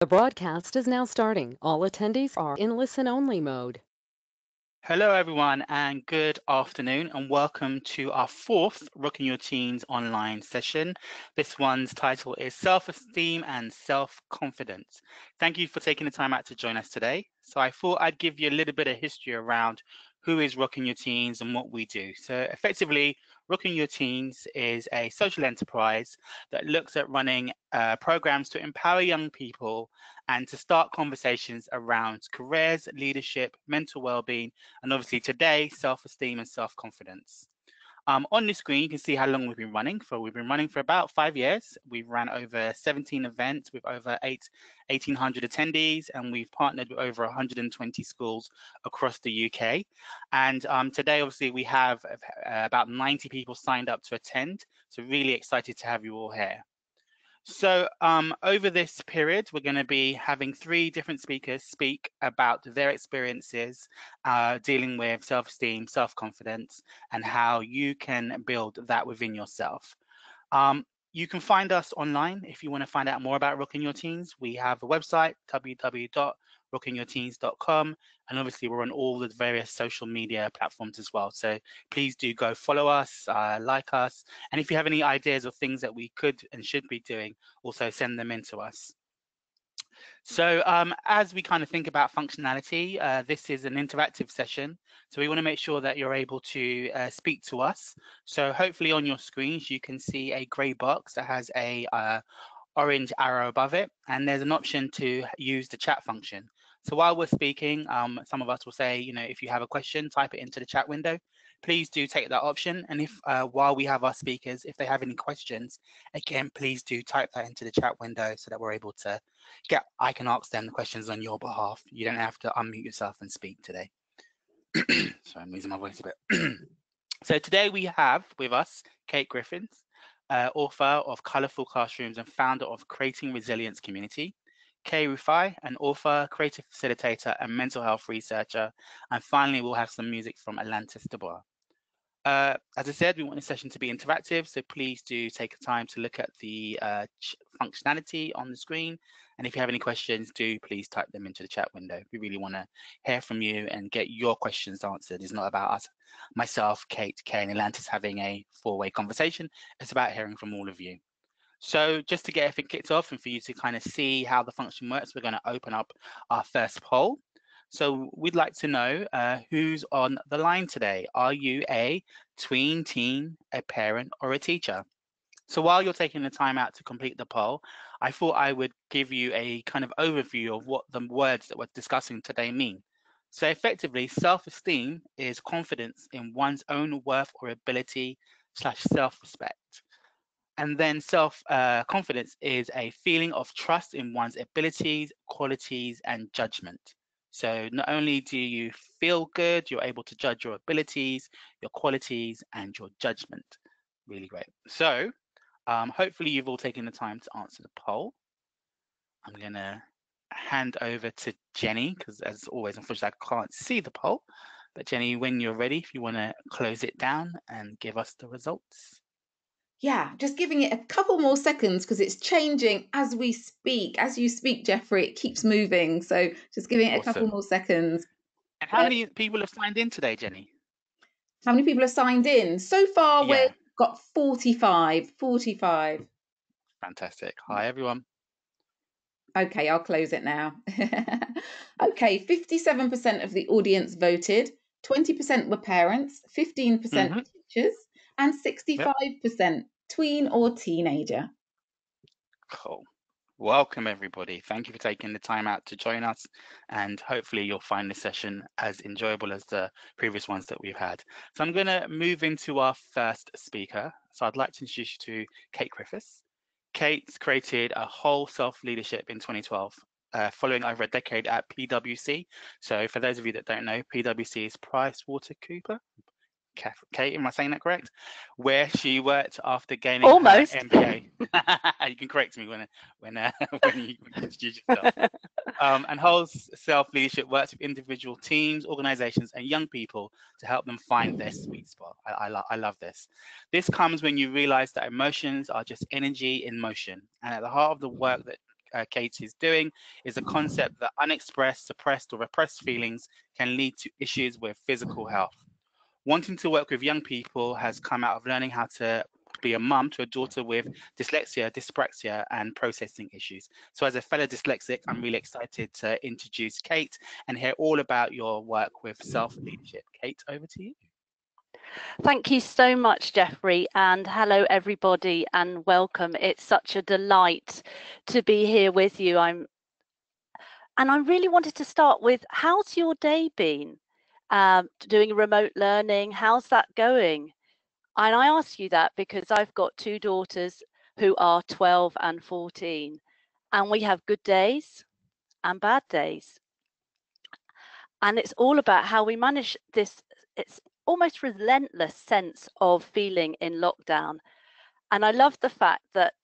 The broadcast is now starting. All attendees are in listen-only mode. Hello, everyone, and good afternoon, and welcome to our fourth Rocking Your Teens online session. This one's title is Self-Esteem and Self-Confidence. Thank you for taking the time out to join us today. So I thought I'd give you a little bit of history around who is Rocking Your Teens and what we do. So effectively, Rocking Your Teens is a social enterprise that looks at running programs to empower young people and to start conversations around careers, leadership, mental well-being, and obviously today, self-esteem and self-confidence. On the screen, you can see how long we've been running for. We've been running for about 5 years. We've ran over 17 events with over 1,800 attendees, and we've partnered with over 120 schools across the UK. And today, obviously, we have about 90 people signed up to attend. So really excited to have you all here. So over this period, we're going to be having three different speakers speak about their experiences dealing with self-esteem, self-confidence, and how you can build that within yourself. You can find us online if you want to find out more about Rocking Your Teens. We have a website, www.rockingyourteens.com, and obviously we're on all the various social media platforms as well. So please do go follow us, like us, and if you have any ideas or things that we could and should be doing, also send them in to us. So as we kind of think about functionality, this is an interactive session. So we want to make sure that you're able to speak to us. So hopefully on your screens, you can see a gray box that has a orange arrow above it, and there's an option to use the chat function. So while we're speaking, some of us will say, if you have a question, type it into the chat window. Please do take that option. And if while we have our speakers, if they have any questions, again, please do type that into the chat window so that we're able to I can ask them the questions on your behalf. You don't have to unmute yourself and speak today. Sorry, I'm losing my voice a bit. So today we have with us Kate Griffiths, author of Colourful Classrooms and founder of Creating Resilience Community. Kay Rufai, an author, creative facilitator, and mental health researcher. And finally, we'll have some music from Atlantis Dubois. As I said, we want this session to be interactive, so please do take time to look at the functionality on the screen. And if you have any questions, do please type them into the chat window. We really want to hear from you and get your questions answered. It's not about us, myself, Kate, Kay, and Atlantis having a four-way conversation. It's about hearing from all of you. So just to get everything kicked off and for you to kind of see how the function works, we're going to open up our first poll. So we'd like to know who's on the line today. Are you a tween, teen, a parent, or a teacher? So while you're taking the time out to complete the poll, I thought I would give you a kind of overview of what the words that we're discussing today mean. So effectively, self-esteem is confidence in one's own worth or ability / self-respect. And then self-confidence is a feeling of trust in one's abilities, qualities, and judgment. So not only do you feel good, you're able to judge your abilities, your qualities, and your judgment. Really great. So hopefully you've all taken the time to answer the poll. I'm going to hand over to Jenny, because as always, unfortunately, I can't see the poll. But Jenny, when you're ready, if you want to close it down and give us the results. Yeah, just giving it a couple more seconds because it's changing as we speak. As you speak, Jeffrey, it keeps moving. So just giving it a couple more seconds. And how many people have signed in today, Jenny? How many people have signed in? So far, Yeah. we've got 45. 45. Fantastic. Hi, everyone. Okay, I'll close it now. Okay, 57% of the audience voted. 20% were parents, 15% teachers, and 65% tween or teenager. Cool. Welcome, everybody. Thank you for taking the time out to join us, and hopefully you'll find this session as enjoyable as the previous ones that we've had. So I'm going to move into our first speaker. So I'd like to introduce you to Kate Griffiths. Kate's created a whole self-leadership in 2012, following over a decade at PwC. So for those of you that don't know, PwC is PricewaterhouseCoopers. Kate, am I saying that correct? Where she worked after gaining Almost. her MBA. You can correct me when you introduce yourself. And Hull's self-leadership works with individual teams, organizations, and young people to help them find their sweet spot. I love this. This comes when you realize that emotions are just energy in motion. And at the heart of the work that Kate is doing is a concept that unexpressed, suppressed, or repressed feelings can lead to issues with physical health. Wanting to work with young people has come out of learning how to be a mum to a daughter with dyslexia, dyspraxia, and processing issues. So as a fellow dyslexic, I'm really excited to introduce Kate and hear all about your work with self-leadership. Kate, over to you. Thank you so much, Jeffrey, and hello everybody and welcome. It's such a delight to be here with you. I really wanted to start with, how's your day been? Doing remote learning, how's that going? And I ask you that because I've got two daughters who are 12 and 14, and we have good days and bad days. And it's all about how we manage this. It's almost relentless sense of feeling in lockdown. And I love the fact that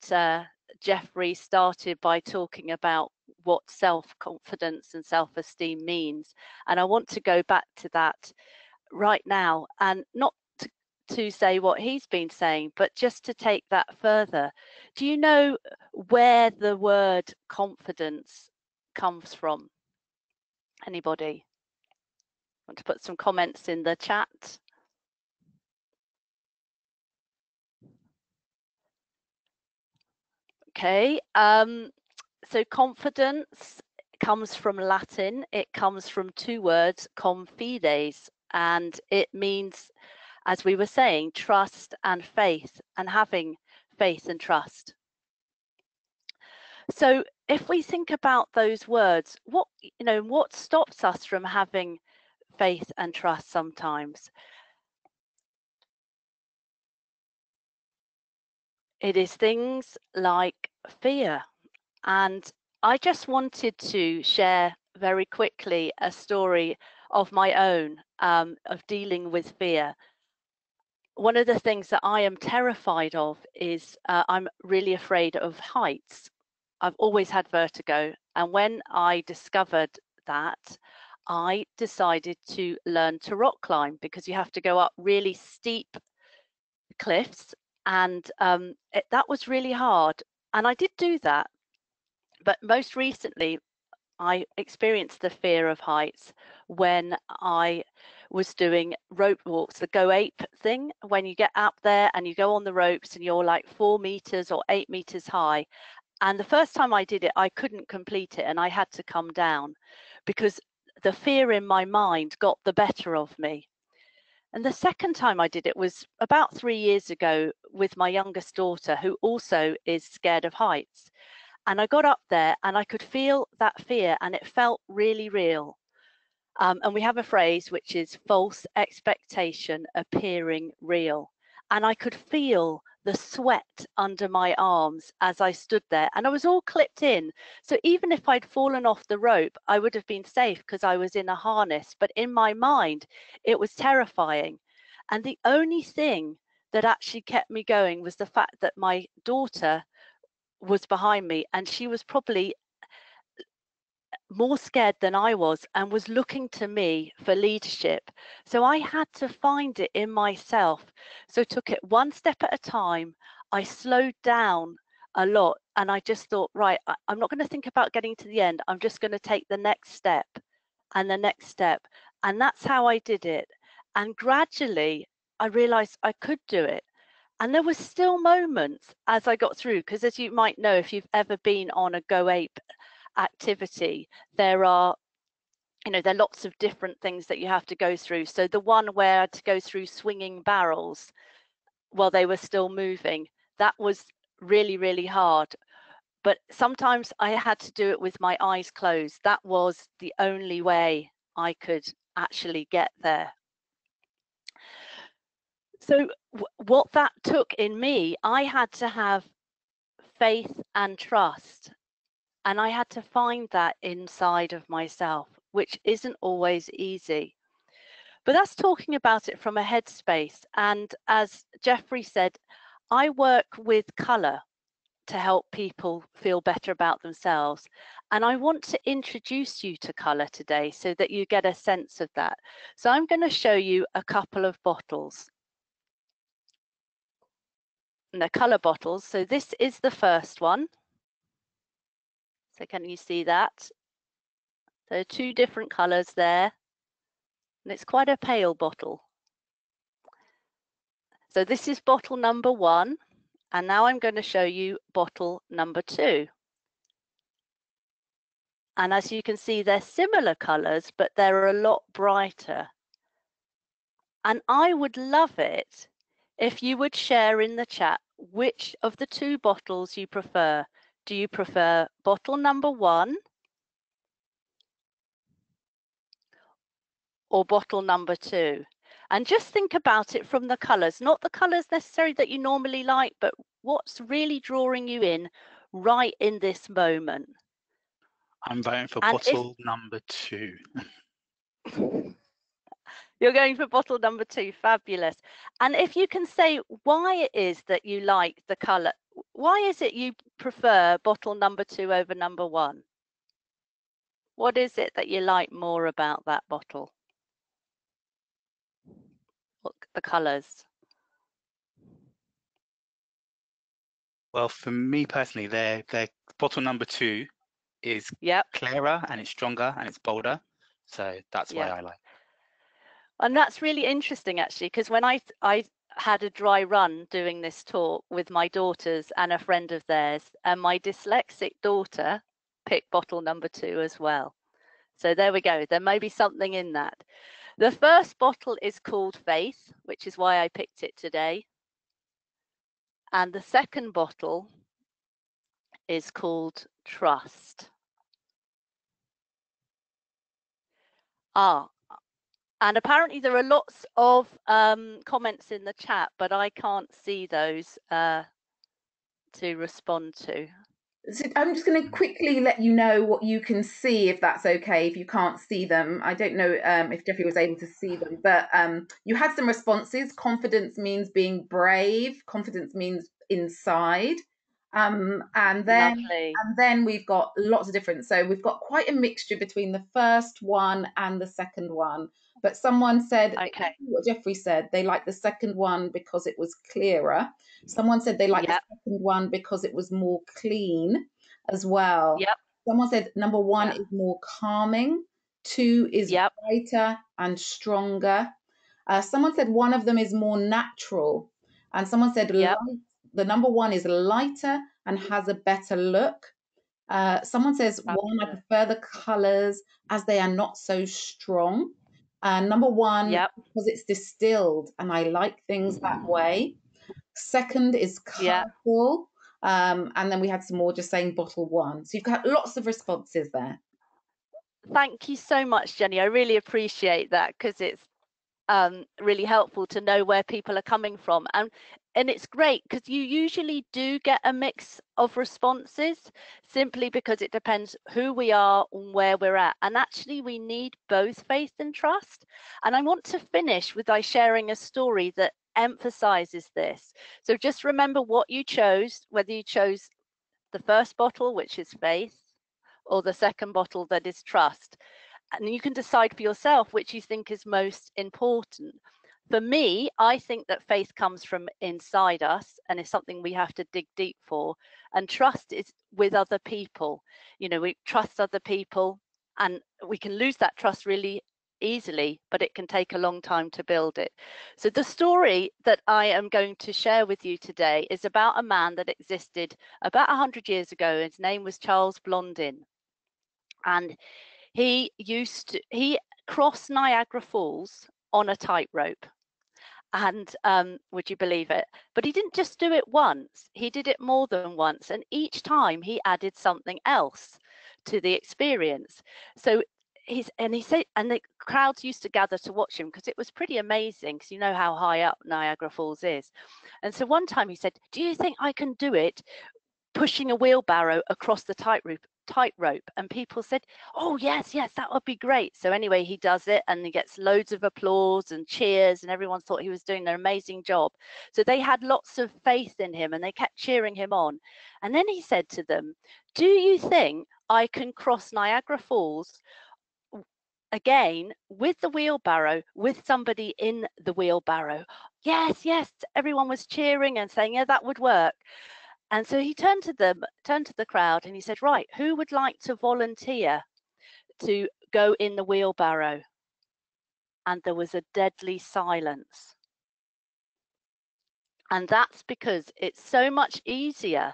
Jeffrey started by talking about what self-confidence and self-esteem means. And I want to go back to that right now, and not to say what he's been saying, but just to take that further. Do you know where the word confidence comes from? Anybody? Want to put some comments in the chat? Okay, so confidence comes from Latin. It comes from two words, confides, and it means, as we were saying, trust and faith, and having faith and trust. So if we think about those words, what stops us from having faith and trust sometimes? It is things like fear. And I just wanted to share very quickly a story of my own of dealing with fear. One of the things that I am terrified of is I'm really afraid of heights. I've always had vertigo. And when I discovered that, I decided to learn to rock climb, because you have to go up really steep cliffs. And that was really hard. And I did do that. But most recently, I experienced the fear of heights when I was doing rope walks, the go ape thing, when you get up there and you go on the ropes and you're like 4 meters or 8 meters high. And the first time I did it, I couldn't complete it and I had to come down because the fear in my mind got the better of me. And the second time I did it was about 3 years ago with my youngest daughter, who also is scared of heights. And I got up there and I could feel that fear and it felt really real. And we have a phrase which is false expectation appearing real. And I could feel the sweat under my arms as I stood there, and I was all clipped in. So even if I'd fallen off the rope, I would have been safe because I was in a harness. But in my mind, it was terrifying. And the only thing that actually kept me going was the fact that my daughter was behind me, and she was probably more scared than I was and was looking to me for leadership. So I had to find it in myself. So took it one step at a time. I slowed down a lot and I just thought, right, I'm not going to think about getting to the end. I'm just going to take the next step and the next step. And that's how I did it. And gradually I realized I could do it. And there were still moments as I got through, because as you might know, if you've ever been on a Go Ape activity, there are lots of different things that you have to go through. So the one where I had to go through swinging barrels while they were still moving, that was really, really hard. But sometimes I had to do it with my eyes closed. That was the only way I could actually get there. So what that took in me, I had to have faith and trust. And I had to find that inside of myself, which isn't always easy. But that's talking about it from a headspace. And as Jeffrey said, I work with colour to help people feel better about themselves. And I want to introduce you to colour today so that you get a sense of that. So I'm going to show you a couple of bottles. And they're colour bottles. So this is the first one. So can you see that? There are 2 different colours there, and it's quite a pale bottle. So this is bottle number 1, and now I'm going to show you bottle number 2. And as you can see, they're similar colours, but they're a lot brighter. And I would love it if you would share in the chat which of the 2 bottles you prefer. Do you prefer bottle number 1 or bottle number 2? And just think about it from the colours, not the colours necessarily that you normally like, but what's really drawing you in right in this moment. I'm voting for And bottle number 2. You're going for bottle number 2, fabulous. And if you can say why it is that you like the colour, why is it you prefer bottle number 2 over number 1? What is it that you like more about that bottle? Look, the colours. Well, for me personally, their bottle number 2 is clearer and it's stronger and it's bolder. So that's why I like it. And that's really interesting, actually, because when I had a dry run doing this talk with my daughters and a friend of theirs, and my dyslexic daughter picked bottle number 2 as well. So there we go. There may be something in that. The first bottle is called Faith, which is why I picked it today. And the second bottle is called Trust. And apparently there are lots of comments in the chat, but I can't see those to respond to. So I'm just going to quickly let you know what you can see, if that's okay, if you can't see them. I don't know if Jeffrey was able to see them, but you had some responses. Confidence means being brave. Confidence means inside. And then we've got lots of different. So we've got quite a mixture between the first one and the second one. But someone said, what Jeffrey said, they liked the second one because it was clearer. Someone said they liked the second one because it was more clean as well. Someone said number 1 is more calming, 2 is brighter and stronger. Someone said one of them is more natural. And someone said the number 1 is lighter and has a better look. Someone says 1, I prefer the colours as they are not so strong. Number 1, because it's distilled and I like things that way. Second is colourful. And then we had some more just saying bottle 1. So you've got lots of responses there. Thank you so much, Jenny. I really appreciate that, because it's really helpful to know where people are coming from. And it's great because you usually do get a mix of responses, simply because it depends who we are and where we're at. And actually we need both faith and trust. And I want to finish with sharing a story that emphasizes this. So just remember what you chose, whether you chose the first bottle, which is faith, or the second bottle, that is trust. And you can decide for yourself which you think is most important. For me, I think that faith comes from inside us and is something we have to dig deep for. And trust is with other people. You know, we trust other people and we can lose that trust really easily, but it can take a long time to build it. So the story that I am going to share with you today is about a man that existed about 100 years ago. His name was Charles Blondin. And he crossed Niagara Falls on a tightrope. And would you believe it? But he didn't just do it once. He did it more than once. And each time he added something else to the experience. So he said, and the crowds used to gather to watch him because it was pretty amazing, because you know how high up Niagara Falls is. And so one time he said, "Do you think I can do it pushing a wheelbarrow across the tightrope?" And people said, "Oh yes, that would be great." So anyway, he does it and he gets loads of applause and cheers, and everyone thought he was doing an amazing job. So they had lots of faith in him and they kept cheering him on. And then he said to them, "Do you think I can cross Niagara Falls again with the wheelbarrow, with somebody in the wheelbarrow?" Yes, everyone was cheering and saying, "Yeah, that would work." And so he turned to the crowd, and he said, right, who would like to volunteer to go in the wheelbarrow? And there was a deadly silence. And that's because it's so much easier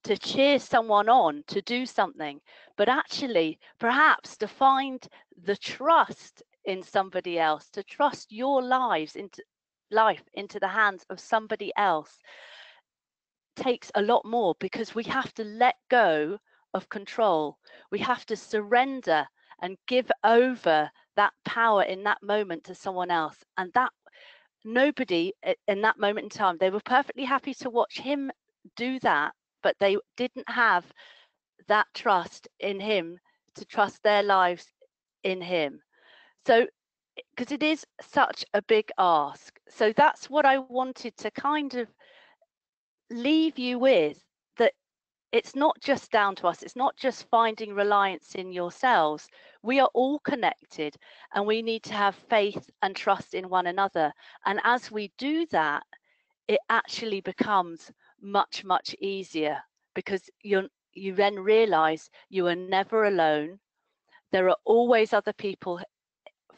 to cheer someone on to do something, but actually perhaps to find the trust in somebody else, to trust your life into the hands of somebody else, takes a lot more, because we have to let go of control. We have to surrender and give over that power in that moment to someone else. And that nobody in that moment in time, they were perfectly happy to watch him do that, but they didn't have that trust in him to trust their lives in him. So, because it is such a big ask. So that's what I wanted to kind of leave you with, that it's not just down to us. It's not just finding reliance in yourselves. We are all connected, and we need to have faith and trust in one another. And as we do that, it actually becomes much, much easier, because you then realize you are never alone. There are always other people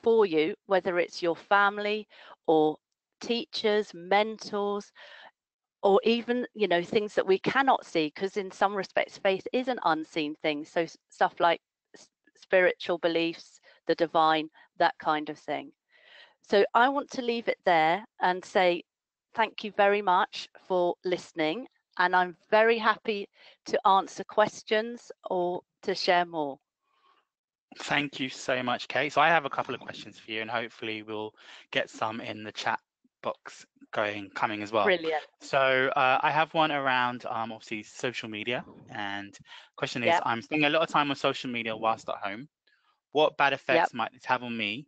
for you, whether it's your family or teachers, mentors, or even, you know, things that we cannot see, because in some respects faith is an unseen thing. So stuff like spiritual beliefs, the divine, that kind of thing. So I want to leave it there and say thank you very much for listening, and I'm very happy to answer questions or to share more. Thank you so much, Kate. So I have a couple of questions for you, and hopefully we'll get some in the chat box coming as well. Brilliant. So I have one around obviously social media, and question is, Yep. I'm spending a lot of time on social media whilst at home. What bad effects might this have on me,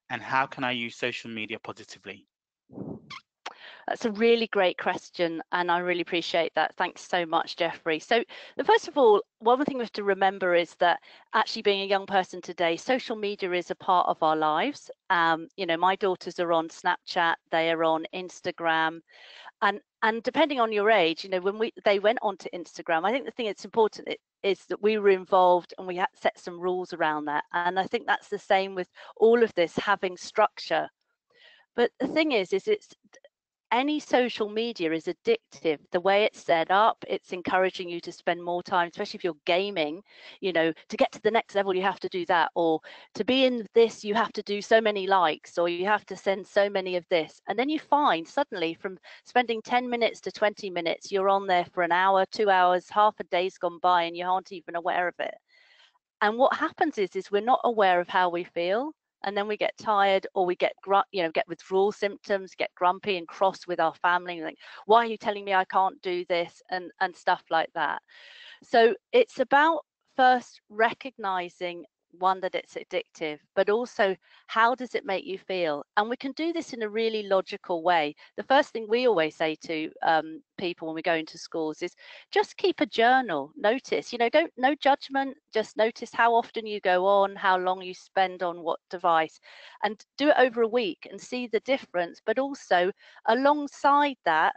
and how can I use social media positively? That's a really great question, and I really appreciate that. Thanks so much, Jeffrey. So, first of all, one thing we have to remember is that actually being a young person today, social media is a part of our lives. You know, my daughters are on Snapchat, they are on Instagram, and depending on your age, you know, when they went onto Instagram, I think the thing that's important is that we were involved and we had set some rules around that. And I think that's the same with all of this, having structure. But the thing is it's any social media is addictive. The way it's set up, it's encouraging you to spend more time, especially if you're gaming, you know, to get to the next level, you have to do that, or to be in this, you have to do so many likes, or you have to send so many of this. And then you find suddenly from spending 10 minutes to 20 minutes, you're on there for an hour, 2 hours, half a day's gone by, and you aren't even aware of it. And what happens is we're not aware of how we feel. And then we get tired, or we get withdrawal symptoms, get grumpy and cross with our family, and like, why are you telling me I can't do this, and stuff like that. So it's about first recognizing, one, that it's addictive, but also how does it make you feel? And we can do this in a really logical way. The first thing we always say to people when we go into schools is just keep a journal. Notice, you know, no judgment, just notice how often you go on, how long you spend on what device, and do it over a week and see the difference. But also alongside that,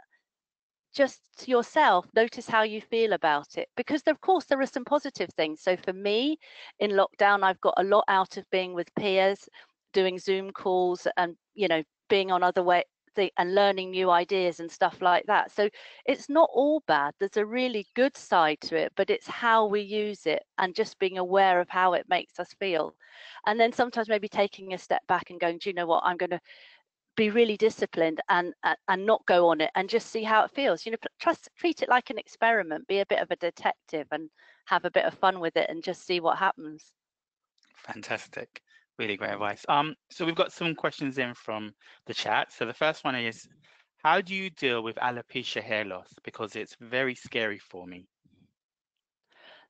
just to yourself, notice how you feel about it, because of course there are some positive things. So for me, in lockdown, I've got a lot out of being with peers, doing Zoom calls, and, you know, being on other way and learning new ideas and stuff like that. So it's not all bad. There's a really good side to it, but it's how we use it and just being aware of how it makes us feel. And then sometimes maybe taking a step back and going, do you know what, I'm going to be really disciplined and not go on it, and just see how it feels. You know, treat it like an experiment, be a bit of a detective and have a bit of fun with it, and just see what happens. Fantastic. Really great advice. So we've got some questions in from the chat. So the first one is, how do you deal with alopecia hair loss? Because it's very scary for me.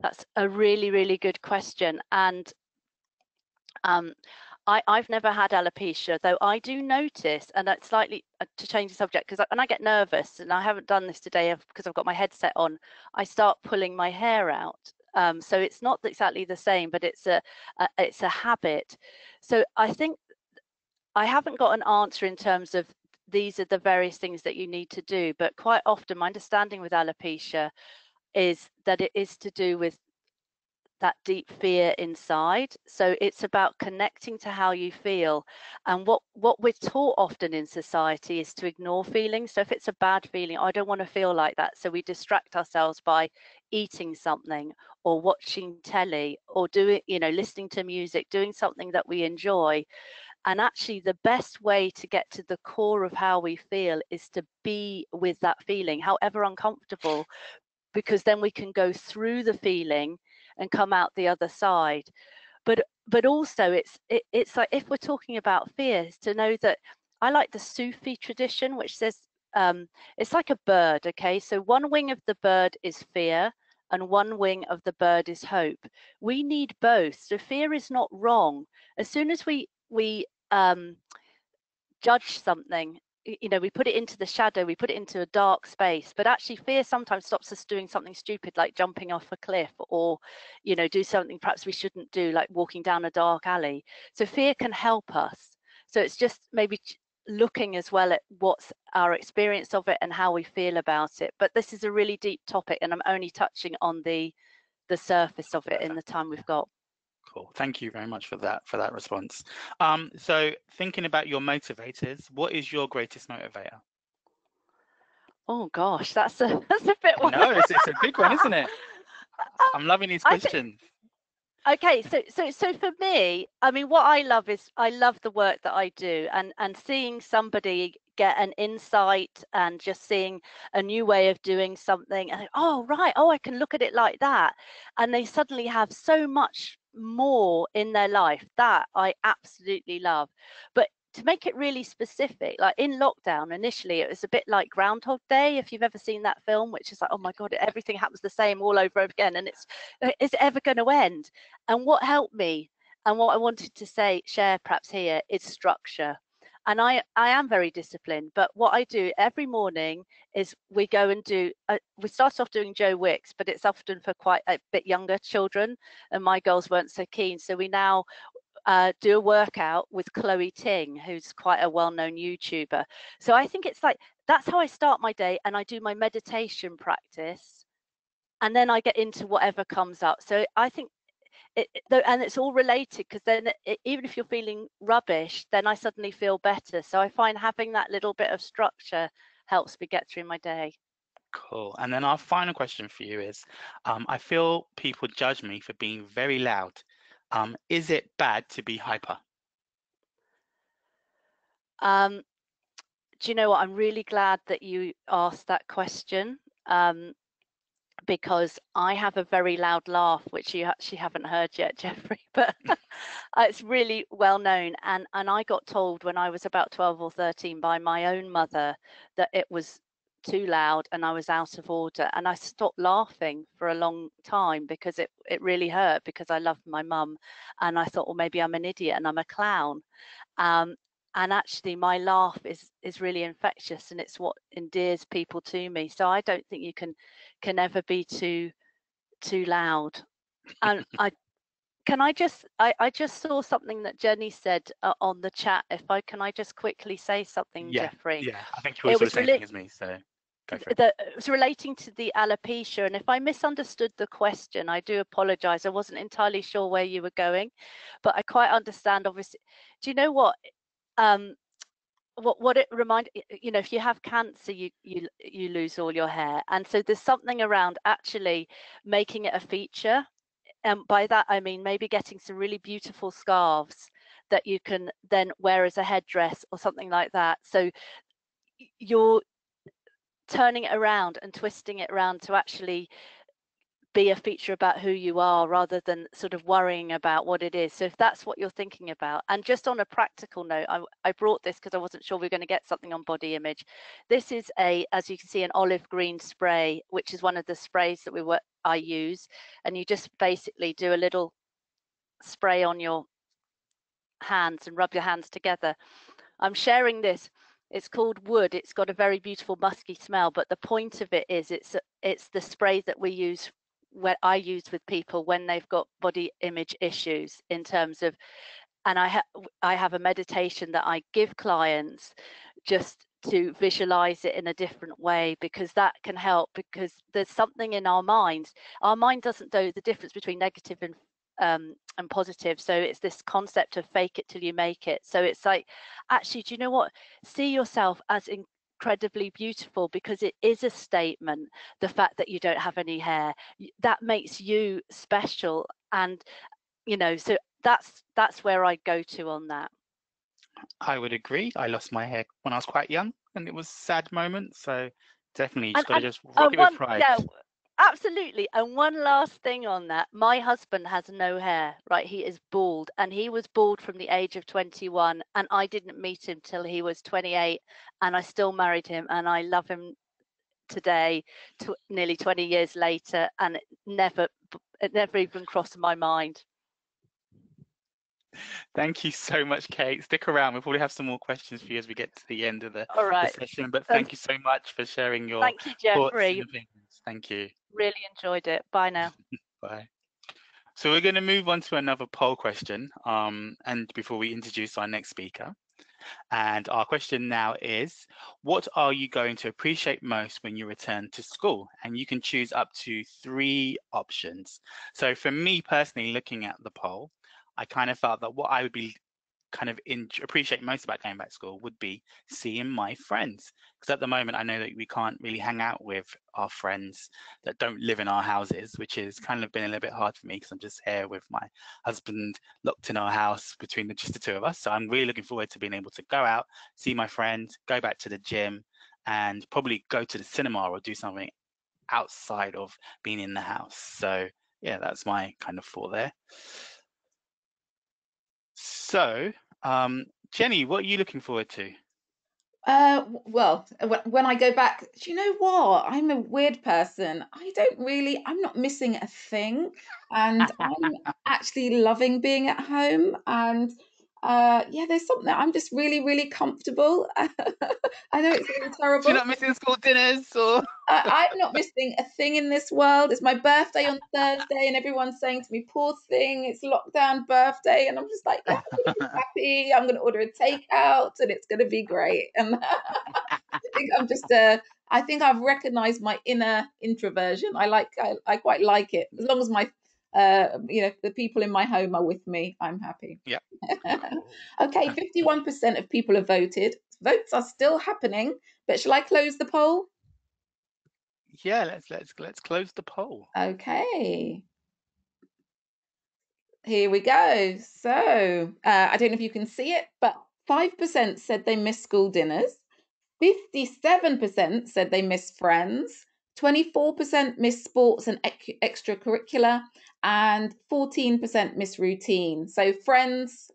That's a really, really good question. And I've never had alopecia, though I do notice, and that's slightly to change the subject, because when I get nervous, and I haven't done this today because I've got my headset on, I start pulling my hair out. So it's not exactly the same, but it's a habit. So I think I haven't got an answer in terms of these are the various things that you need to do, but quite often my understanding with alopecia, is that it is to do with that deep fear inside. So it's about connecting to how you feel. And what we're taught often in society is to ignore feelings. So if it's a bad feeling, I don't want to feel like that, so we distract ourselves by eating something or watching telly or doing, listening to music, doing something that we enjoy. And actually the best way to get to the core of how we feel is to be with that feeling, however uncomfortable, because then we can go through the feeling and come out the other side. But also it's like, if we're talking about fears, to know that I like the Sufi tradition, which says it's like a bird. Okay, so one wing of the bird is fear and one wing of the bird is hope. We need both. So fear is not wrong. As soon as we judge something, we put it into the shadow, we put it into a dark space. But actually fear sometimes stops us doing something stupid, like jumping off a cliff, or do something perhaps we shouldn't do, like walking down a dark alley. So fear can help us. So it's just maybe looking as well at what's our experience of it and how we feel about it. But this is a really deep topic, and I'm only touching on the surface of it in the time we've got. Cool. Thank you very much for that response. So thinking about your motivators, what is your greatest motivator? Oh gosh, that's a bit one. No, it's a big one, isn't it? I'm loving these questions. Okay, so for me, I mean, what I love is I love the work that I do, and seeing somebody get an insight and just seeing a new way of doing something, and oh right, oh I can look at it like that, and they suddenly have so much more in their life. That I absolutely love. But to make it really specific, like in lockdown initially, it was a bit like Groundhog Day, if you've ever seen that film, which is like, oh my God, everything happens the same all over again, and is it ever going to end? And what helped me, and what I wanted to share perhaps here, is structure. And I am very disciplined, but what I do every morning is we go and do, we start off doing Joe Wicks, but it's often for quite a bit younger children, and my girls weren't so keen. So we now do a workout with Chloe Ting, who's quite a well-known YouTuber. So I think it's like, that's how I start my day, and I do my meditation practice, and then I get into whatever comes up. So I think and it's all related, because then even if you're feeling rubbish, then I suddenly feel better. So I find having that little bit of structure helps me get through my day. Cool. And then our final question for you is, I feel people judge me for being very loud. Is it bad to be hyper? Do you know what? I'm really glad that you asked that question, because I have a very loud laugh, which you actually haven't heard yet, Jeffrey, but it's really well known. And I got told when I was about 12 or 13 by my own mother that it was too loud and I was out of order. And I stopped laughing for a long time because it really hurt, because I loved my mum. And I thought, well, maybe I'm an idiot and I'm a clown. And actually my laugh is really infectious, and it's what endears people to me. So I don't think you can ever be too loud. And I just saw something that Jenny said on the chat. Can I just quickly say something, Yeah, Jeffrey? yeah, I think you were the same thing as me, so go for it. It was relating to the alopecia, and if I misunderstood the question, I do apologize. I wasn't entirely sure where you were going, but I quite understand, obviously. Do you know what it reminded, if you have cancer, you lose all your hair, and so there's something around actually making it a feature. And by that I mean maybe getting some really beautiful scarves that you can then wear as a headdress or something like that. So you're turning it around and twisting it around to actually be a feature about who you are, rather than sort of worrying about what it is. So if that's what you're thinking about. And just on a practical note, I brought this because I wasn't sure we were going to get something on body image. This is as you can see, an olive green spray, which is one of the sprays that I use. And you just basically do a little spray on your hands and rub your hands together. I'm sharing this. It's called Wood. It's got a very beautiful musky smell, but the point of it is it's the spray that I use with people when they've got body image issues, in terms of, and I have a meditation that I give clients just to visualize it in a different way, because that can help, because there's something in our mind. Our mind doesn't know the difference between negative and positive. So it's this concept of fake it till you make it. So it's like, actually, do you know what? See yourself as incredibly beautiful, because it is a statement. The fact that you don't have any hair, that makes you special. And so that's where I go to on that. I would agree. I lost my hair when I was quite young, and it was a sad moment. So definitely, you just got to just rock it with pride. Yeah, absolutely. And one last thing on that: my husband has no hair, right? He is bald, and he was bald from the age of 21, and I didn't meet him till he was 28, and I still married him, and I love him today, nearly 20 years later, and it never even crossed my mind. Thank you so much, Kate. Stick around. We'll probably have some more questions for you as we get to the end of the session. But thank you so much for sharing your Thank you, Jeffrey. thoughts and opinions. Thank you. Really enjoyed it. Bye now. Bye. So we're going to move on to another poll question, and before we introduce our next speaker. And our question now is, what are you going to appreciate most when you return to school? And you can choose up to 3 options. So for me personally, looking at the poll, I kind of felt that what I would be kind of appreciate most about going back to school would be seeing my friends. Because at the moment, I know that we can't really hang out with our friends that don't live in our houses, which has kind of been a little bit hard for me because I'm just here with my husband locked in our house between just the 2 of us. So I'm really looking forward to being able to go out, see my friends, go back to the gym, and probably go to the cinema or do something outside of being in the house. So yeah, that's my kind of thought there. So, Jenny, what are you looking forward to? Well, when I go back, do you know what? I'm a weird person. I'm not missing a thing. And I'm actually loving being at home. And yeah, there's something, I'm just really, really comfortable. I know it's really terrible. You're not missing school dinners or? I'm not missing a thing in this world. It's my birthday on Thursday, and everyone's saying to me, "Poor thing, it's lockdown birthday," and I'm just like, "Yeah, I'm really happy. I'm going to order a takeout, and it's going to be great." And I think I've recognised my inner introversion. I quite like it as long as my the people in my home are with me. I'm happy. Yeah. Okay, 51% of people have voted. Votes are still happening, but shall I close the poll? Yeah, let's close the poll. Okay. Here we go. So I don't know if you can see it, but 5% said they miss school dinners. 57% said they miss friends. 24% miss sports and extracurricular, and 14% miss routine. So friends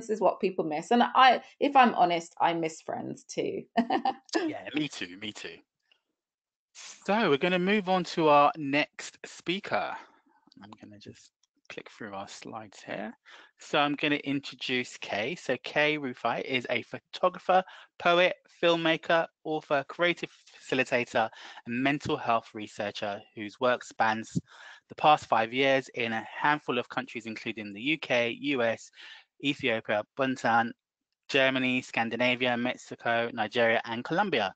is what people miss. And if I'm honest, I miss friends too. Yeah, me too. So we're going to move on to our next speaker. I'm going to just click through our slides here. So I'm going to introduce Kay. So Kay Rufai is a photographer, poet, filmmaker, author, creative facilitator, and mental health researcher whose work spans the past 5 years in a handful of countries, including the UK, US, Ethiopia, Bhutan, Germany, Scandinavia, Mexico, Nigeria, and Colombia.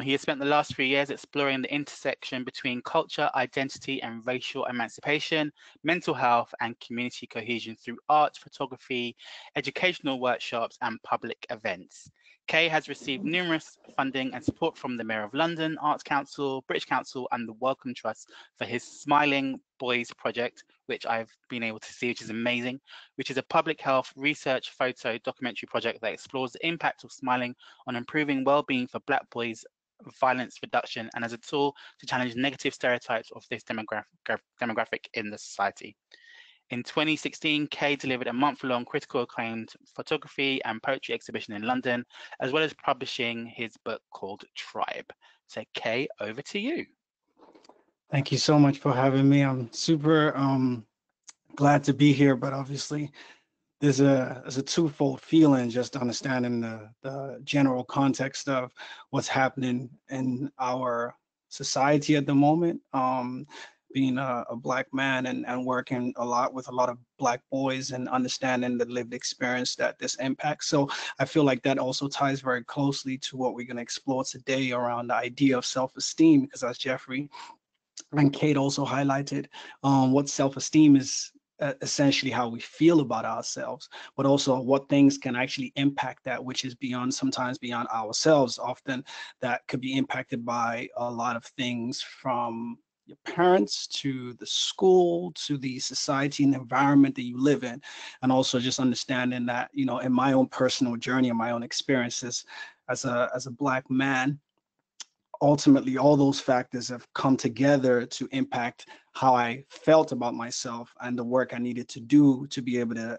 He has spent the last 3 years exploring the intersection between culture, identity, and racial emancipation, mental health, and community cohesion through art, photography, educational workshops, and public events. Kay has received numerous funding and support from the Mayor of London, Arts Council, British Council, and the Wellcome Trust for his Smiling Boys project, which I've been able to see, which is amazing, which is a public health research photo documentary project that explores the impact of smiling on improving well-being for Black boys, violence reduction, and as a tool to challenge negative stereotypes of this demographic in the society. In 2016, Kay delivered a month-long critical acclaimed photography and poetry exhibition in London, as well as publishing his book called Tribe. So Kay, over to you. Thank you so much for having me. I'm super glad to be here, but obviously there's a twofold feeling, just understanding the general context of what's happening in our society at the moment. being a Black man and working a lot with a lot of Black boys and understanding the lived experience that this impacts. So I feel like that also ties very closely to what we're going to explore today around the idea of self-esteem, because as Jeffrey and Kate also highlighted, what self-esteem is essentially how we feel about ourselves, but also what things can actually impact that, which is beyond, sometimes beyond ourselves. Often that could be impacted by a lot of things, from your parents to the school to the society and environment that you live in. And also just understanding that, you know, in my own personal journey and my own experiences as a Black man, ultimately all those factors have come together to impact how I felt about myself and the work I needed to do to be able to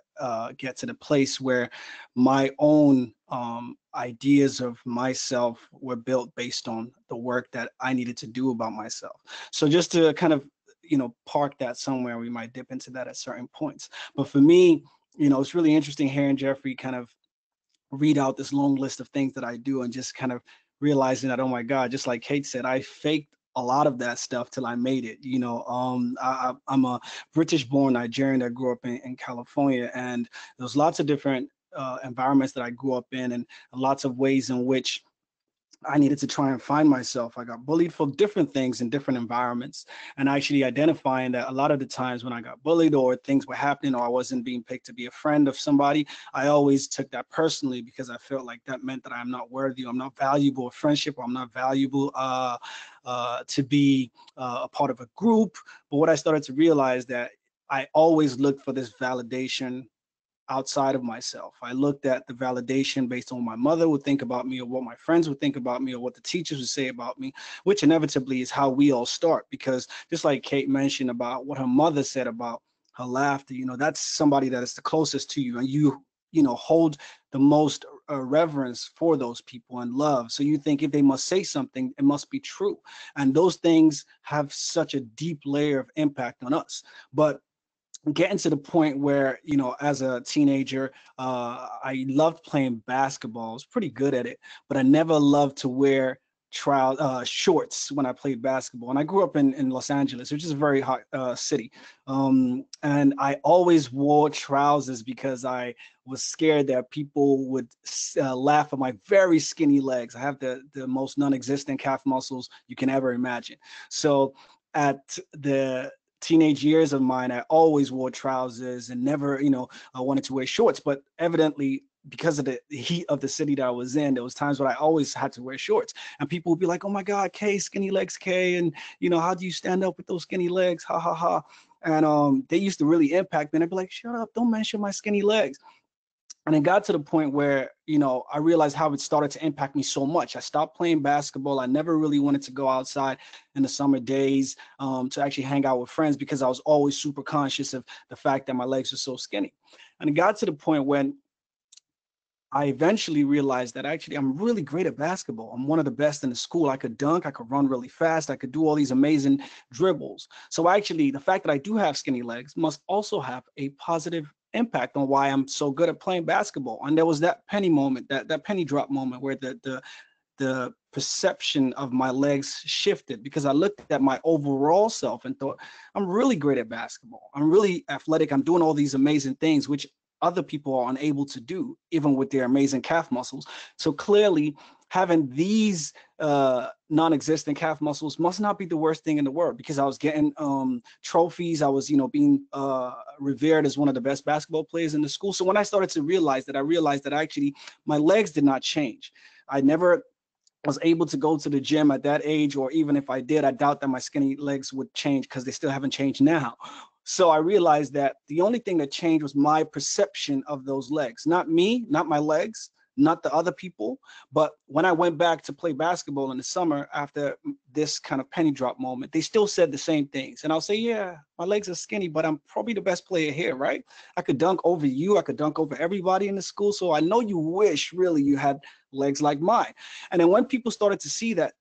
get to the place where my own ideas of myself were built based on the work that I needed to do about myself. So just to kind of, you know, park that somewhere, we might dip into that at certain points. But for me, you know, it's really interesting hearing Jeffrey kind of read out this long list of things that I do, and just kind of realizing that, oh my God, just like Kate said, I faked a lot of that stuff till I made it. You know, I'm a British born Nigerian that grew up in California, and there's lots of different environments that I grew up in, and lots of ways in which I needed to try and find myself. I got bullied for different things in different environments, and actually identifying that a lot of the times when I got bullied or things were happening or I wasn't being picked to be a friend of somebody, I always took that personally, because I felt like that meant that I'm not worthy, or I'm not valuable of friendship, or I'm not valuable to be a part of a group. But what I started to realize, that I always looked for this validation outside of myself. I looked at the validation based on what my mother would think about me, or what my friends would think about me, or what the teachers would say about me, which inevitably is how we all start. Because just like Kate mentioned about what her mother said about her laughter, you know, that's somebody that is the closest to you, and you know, hold the most reverence for those people and love. So you think if they must say something, it must be true. And those things have such a deep layer of impact on us. But getting to the point where, you know, as a teenager, I loved playing basketball. I was pretty good at it, but I never loved to wear shorts when I played basketball. And I grew up in Los Angeles, which is a very hot city. And I always wore trousers because I was scared that people would laugh at my very skinny legs. I have the most non-existent calf muscles you can ever imagine. So at the teenage years of mine, I always wore trousers and never, you know, I wanted to wear shorts. But evidently, because of the heat of the city that I was in, there was times where I always had to wear shorts, and people would be like, "Oh my God, Kay, skinny legs, Kay, and you know, how do you stand up with those skinny legs? Ha ha ha!" And they used to really impact me. And I'd be like, "Shut up! Don't mention my skinny legs." And it got to the point where, you know, I realized how it started to impact me so much. I stopped playing basketball. I never really wanted to go outside in the summer days to actually hang out with friends, because I was always super conscious of the fact that my legs were so skinny. And it got to the point when I eventually realized that actually I'm really great at basketball. I'm one of the best in the school. I could dunk, I could run really fast, I could do all these amazing dribbles. So actually, the fact that I do have skinny legs must also have a positive impact on why I'm so good at playing basketball. And there was that penny moment, that penny drop moment, where the perception of my legs shifted, because I looked at my overall self and thought, I'm really great at basketball. I'm really athletic. I'm doing all these amazing things, which other people are unable to do, even with their amazing calf muscles. So clearly, having these non-existent calf muscles must not be the worst thing in the world, because I was getting trophies. I was, you know, being revered as one of the best basketball players in the school. So when I started to realize that, I realized that actually my legs did not change. I never was able to go to the gym at that age, or even if I did, I doubt that my skinny legs would change, because they still haven't changed now. So I realized that the only thing that changed was my perception of those legs, not me, not my legs, not the other people. But when I went back to play basketball in the summer after this kind of penny drop moment, they still said the same things. And I'll say, yeah, my legs are skinny, but I'm probably the best player here, right? I could dunk over you. I could dunk over everybody in the school. So I know you wish really you had legs like mine. And then when people started to see that,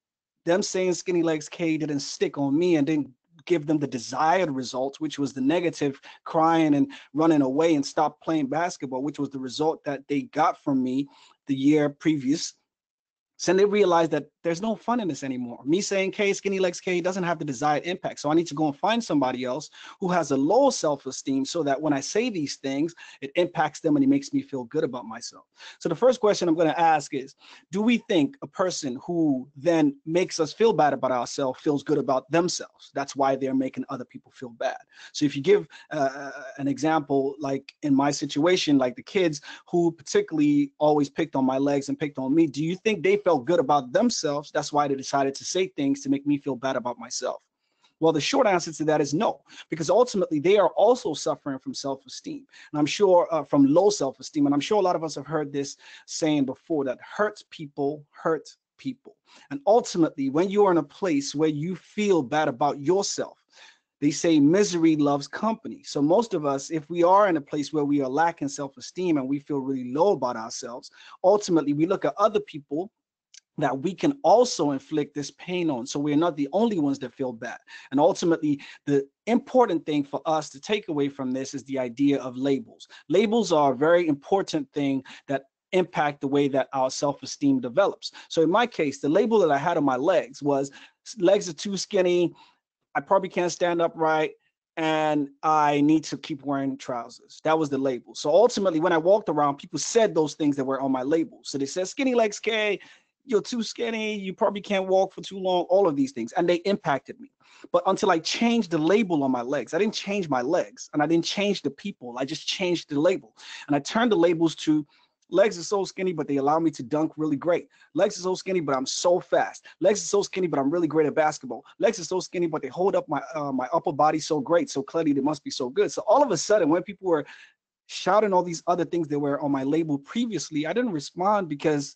them saying skinny legs K didn't stick on me and didn't give them the desired results, which was the negative crying and running away and stop playing basketball, which was the result that they got from me the year previous. So they realized that there's no fun in this anymore. Me saying K, skinny legs K, doesn't have the desired impact. So I need to go and find somebody else who has a low self-esteem, so that when I say these things, it impacts them and it makes me feel good about myself. So the first question I'm going to ask is, do we think a person who then makes us feel bad about ourselves feels good about themselves? That's why they're making other people feel bad. So if you give an example, like in my situation, like the kids who particularly always picked on my legs and picked on me, do you think they felt good about themselves? That's why they decided to say things to make me feel bad about myself. Well, the short answer to that is no, because ultimately they are also suffering from self-esteem. And I'm sure from low self-esteem. And I'm sure a lot of us have heard this saying before, that hurt people hurt people. And ultimately, when you are in a place where you feel bad about yourself, they say misery loves company. So most of us, if we are in a place where we are lacking self-esteem and we feel really low about ourselves, ultimately we look at other people that we can also inflict this pain on. So we're not the only ones that feel bad. And ultimately, the important thing for us to take away from this is the idea of labels. Labels are a very important thing that impact the way that our self-esteem develops. So in my case, the label that I had on my legs was, legs are too skinny, I probably can't stand upright, and I need to keep wearing trousers. That was the label. So ultimately, when I walked around, people said those things that were on my label. So they said, skinny legs K, you're too skinny, you probably can't walk for too long, all of these things. And they impacted me. But until I changed the label on my legs, I didn't change my legs and I didn't change the people. I just changed the label. And I turned the labels to, legs are so skinny, but they allow me to dunk really great. Legs are so skinny, but I'm so fast. Legs are so skinny, but I'm really great at basketball. Legs are so skinny, but they hold up my my upper body so great. So clearly they must be so good. So all of a sudden, when people were shouting all these other things that were on my label previously, I didn't respond because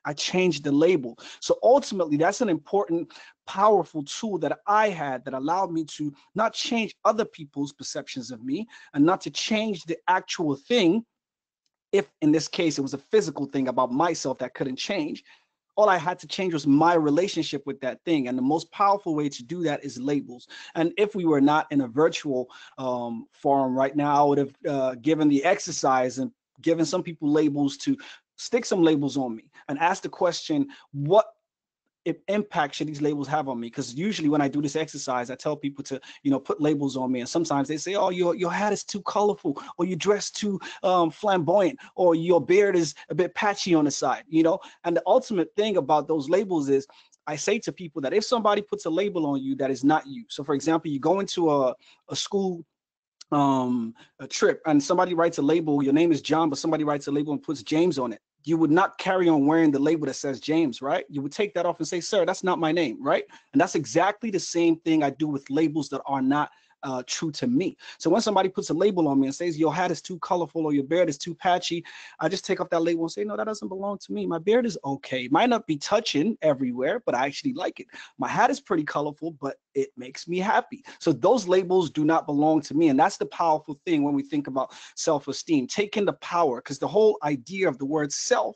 I changed the label. So ultimately, that's an important, powerful tool that I had that allowed me to not change other people's perceptions of me and not to change the actual thing. If in this case, it was a physical thing about myself that couldn't change, all I had to change was my relationship with that thing. And the most powerful way to do that is labels. And if we were not in a virtual forum right now, I would have given the exercise and given some people labels to stick some labels on me and ask the question, what impact should these labels have on me? Because usually when I do this exercise, I tell people to, put labels on me. And sometimes they say, oh, your hat is too colorful, or you dress too flamboyant, or your beard is a bit patchy on the side, And the ultimate thing about those labels is, I say to people that if somebody puts a label on you that is not you. So for example, you go into a school a trip and somebody writes a label, your name is John, but somebody writes a label and puts James on it. You would not carry on wearing the label that says James, right? You would take that off and say, sir, that's not my name, right? And that's exactly the same thing I do with labels that are not true to me. So when somebody puts a label on me and says your hat is too colorful or your beard is too patchy, I just take off that label and say, no, that doesn't belong to me. My beard is okay. It might not be touching everywhere, but I actually like it. My hat is pretty colorful, but it makes me happy. So those labels do not belong to me. And that's the powerful thing when we think about self-esteem, taking the power, because the whole idea of the word self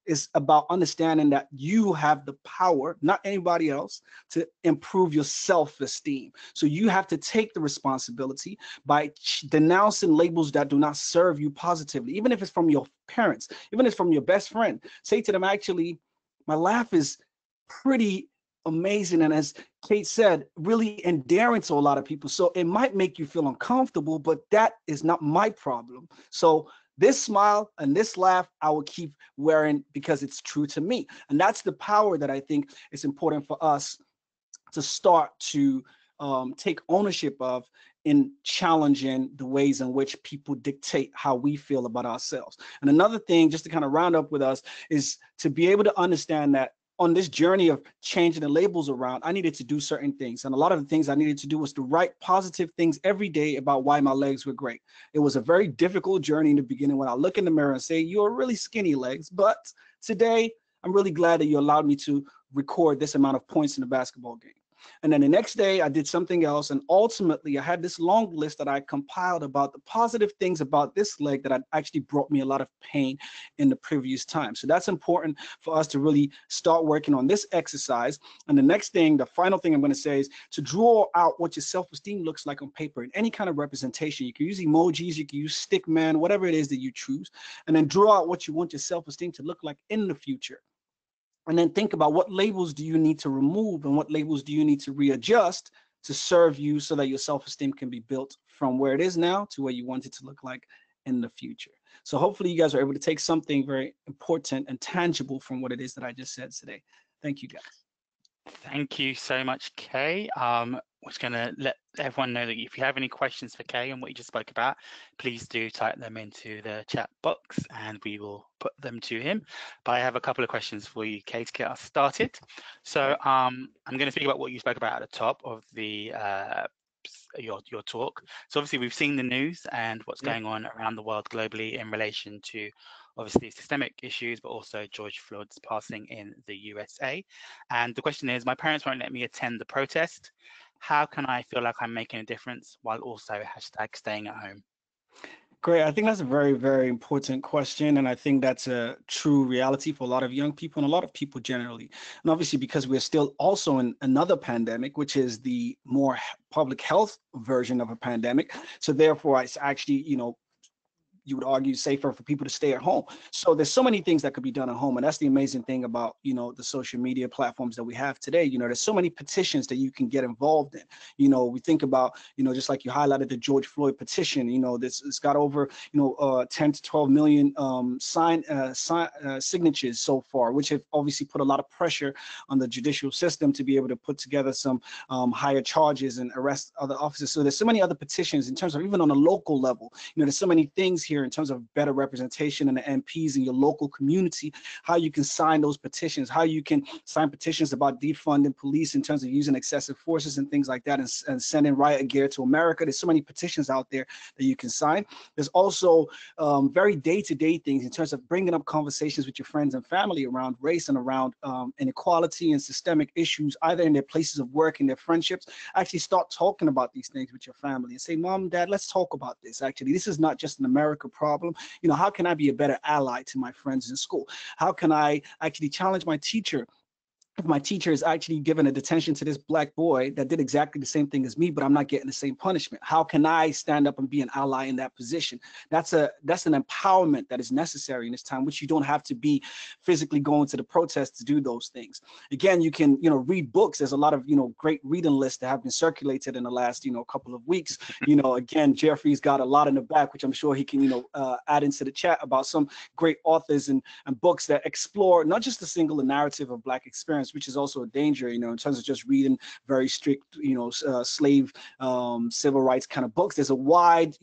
is about understanding that you have the power, not anybody else, to improve your self-esteem. So you have to take the responsibility by denouncing labels that do not serve you positively, even if it's from your parents, even if it's from your best friend. Say to them, actually, my laugh is pretty amazing, and as Kate said, really endearing to a lot of people. So it might make you feel uncomfortable, but that is not my problem. So this smile and this laugh, I will keep wearing because it's true to me. And that's the power that I think is important for us to start to take ownership of in challenging the ways in which people dictate how we feel about ourselves. And another thing, just to kind of round up with us, is to be able to understand that on this journey of changing the labels around, I needed to do certain things. And a lot of the things I needed to do was to write positive things every day about why my legs were great. It was a very difficult journey in the beginning when I look in the mirror and say, you're really skinny legs. But today, I'm really glad that you allowed me to record this amount of points in the basketball game. And then the next day I did something else. And ultimately I had this long list that I compiled about the positive things about this leg that had actually brought me a lot of pain in the previous time. So that's important for us to really start working on this exercise. And the next thing, the final thing I'm going to say is to draw out what your self-esteem looks like on paper in any kind of representation. You can use emojis, you can use stick man, whatever it is that you choose, and then draw out what you want your self-esteem to look like in the future. And then think about what labels do you need to remove and what labels do you need to readjust to serve you so that your self-esteem can be built from where it is now to where you want it to look like in the future. So hopefully you guys are able to take something very important and tangible from what it is that I just said today. Thank you, guys. Thank you so much, Kay. Was going to let everyone know that if you have any questions for Kay on what you just spoke about, please do type them into the chat box and we will put them to him. But I have a couple of questions for you, Kay, to get us started. So I'm going to speak about what you spoke about at the top of the your talk. So obviously we've seen the news and what's going on around the world globally in relation to obviously systemic issues, but also George Floyd's passing in the USA. And the question is, my parents won't let me attend the protest. How can I feel like I'm making a difference while also #staying at home? Great. I think that's a very, very important question. And I think that's a true reality for a lot of young people and a lot of people generally. And obviously, because we're still also in another pandemic, which is the more public health version of a pandemic. So therefore, it's actually, you would argue safer for people to stay at home. So there's so many things that could be done at home. And that's the amazing thing about, the social media platforms that we have today. There's so many petitions that you can get involved in. We think about, just like you highlighted the George Floyd petition, it's got over, 10 to 12 million signatures so far, which have obviously put a lot of pressure on the judicial system to be able to put together some higher charges and arrest other officers. So there's so many other petitions in terms of even on a local level, there's so many things here in terms of better representation in the MPs in your local community, how you can sign those petitions, how you can sign petitions about defunding police in terms of using excessive forces and things like that, and sending riot gear to America. There's so many petitions out there that you can sign. There's also very day-to-day things in terms of bringing up conversations with your friends and family around race and around inequality and systemic issues, either in their places of work, in their friendships. Actually start talking about these things with your family and say, Mom, Dad, let's talk about this. Actually, this is not just an America problem. How can I be a better ally to my friends in school? How can I actually challenge my teacher if my teacher is actually giving a detention to this black boy that did exactly the same thing as me, but I'm not getting the same punishment? How can I stand up and be an ally in that position? That's an empowerment that is necessary in this time, which you don't have to be physically going to the protest to do those things. Again, you can, read books. There's a lot of, great reading lists that have been circulated in the last, couple of weeks. Again, Jeffrey's got a lot in the back, which I'm sure he can, add into the chat about some great authors and books that explore not just the singular narrative of Black experience, which is also a danger, in terms of just reading very strict, slave civil rights kind of books. There's a wide,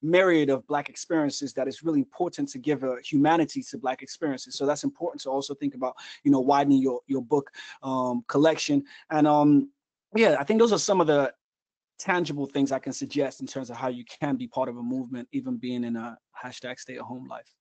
myriad of Black experiences that is really important to give a humanity to Black experiences. So that's important to also think about, widening your book collection. And yeah, I think those are some of the tangible things I can suggest in terms of how you can be part of a movement, even being in a #stay-at-home life.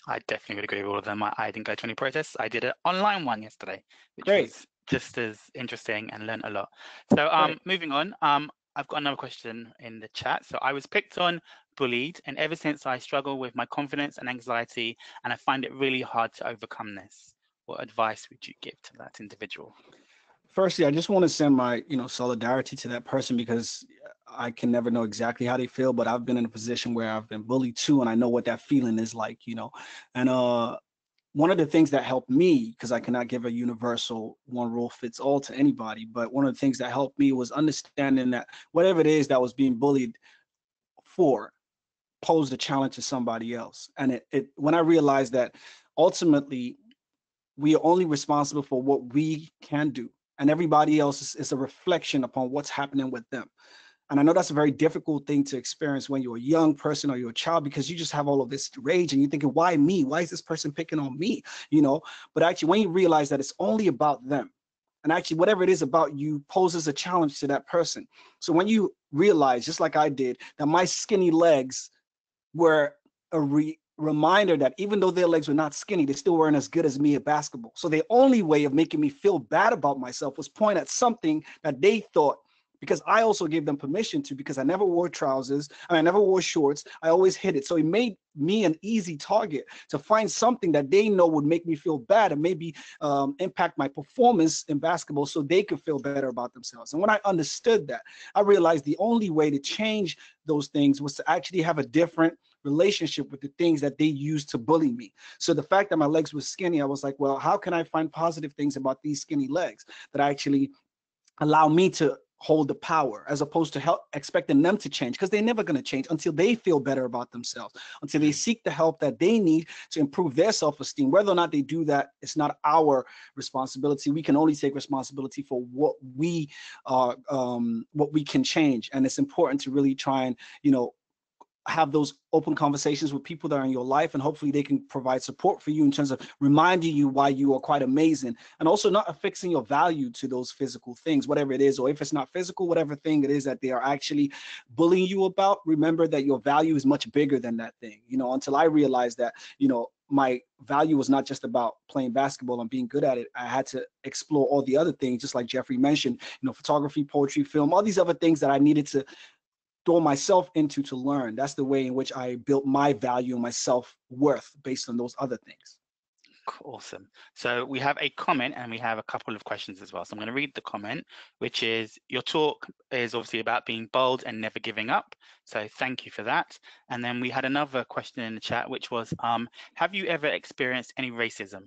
I definitely would agree with all of them. I didn't go to any protests. I did an online one yesterday, which Great. was just as interesting and learned a lot. So moving on, I've got another question in the chat. So I was picked on, bullied, and ever since I struggle with my confidence and anxiety, and I find it really hard to overcome this. What advice would you give to that individual? Firstly, I just want to send my, solidarity to that person, because I can never know exactly how they feel, but I've been in a position where I've been bullied too, and I know what that feeling is like, And one of the things that helped me, because I cannot give a universal one rule fits all to anybody, but one of the things that helped me was understanding that whatever it is that was being bullied for posed a challenge to somebody else. And when I realized that ultimately we are only responsible for what we can do, and everybody else is a reflection upon what's happening with them. And I know that's a very difficult thing to experience when you're a young person or you're a child, because you just have all of this rage and you're thinking, why me? Why is this person picking on me? But actually, when you realize that it's only about them, and actually whatever it is about you poses a challenge to that person. So when you realize, just like I did, that my skinny legs were a reminder that even though their legs were not skinny, they still weren't as good as me at basketball. So the only way of making me feel bad about myself was point at something that they thought, because I also gave them permission to, because I never wore trousers and I never wore shorts. I always hid it. So it made me an easy target to find something that they know would make me feel bad and maybe impact my performance in basketball so they could feel better about themselves. And when I understood that, I realized the only way to change those things was to actually have a different relationship with the things that they used to bully me. So the fact that my legs were skinny, I was like, well, how can I find positive things about these skinny legs that actually allow me to hold the power, as opposed to expecting them to change, because they're never going to change until they feel better about themselves, until they seek the help that they need to improve their self-esteem. Whether or not they do that, it's not our responsibility. We can only take responsibility for what we can change. And it's important to really try and, have those open conversations with people that are in your life, and hopefully they can provide support for you in terms of reminding you why you are quite amazing, and also not affixing your value to those physical things, whatever it is. Or if it's not physical, whatever thing it is that they are actually bullying you about, remember that your value is much bigger than that thing. Until I realized that, my value was not just about playing basketball and being good at it. I had to explore all the other things, just like Jeffrey mentioned, photography, poetry, film, all these other things that I needed to throw myself into to learn. That's the way in which I built my value and my self-worth based on those other things. Awesome. So we have a comment and we have a couple of questions as well. So I'm going to read the comment, which is, your talk is obviously about being bold and never giving up. So thank you for that. And then we had another question in the chat, which was, have you ever experienced any racism?